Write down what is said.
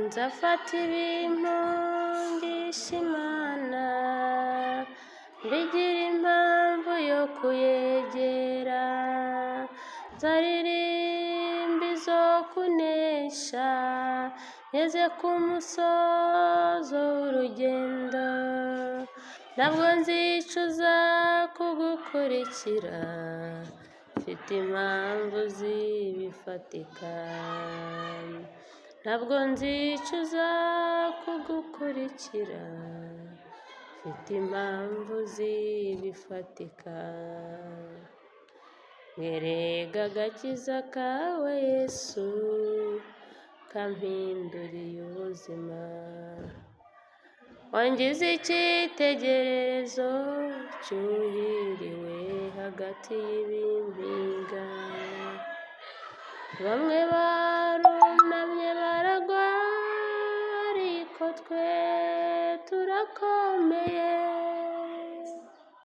nzafata ibimpungisha Imana, mbigira impamvu yo kuyegera, nzaririmba izo kunesha, ngeze ku musozo w'urugendo, ntabwo nzicuza kugukurikira, mfite impamvu zibifatika, ntabwo nzicuza kugukurikira, mfite impamvu zibifatika, nkerega agakiza kawe Yesu, kampinduriye ubuzima, wangize icyitegererezo cyuhiriwe hagati y'ibimpinga, bamwe barunamye baragwa, ariko twe turakomeye,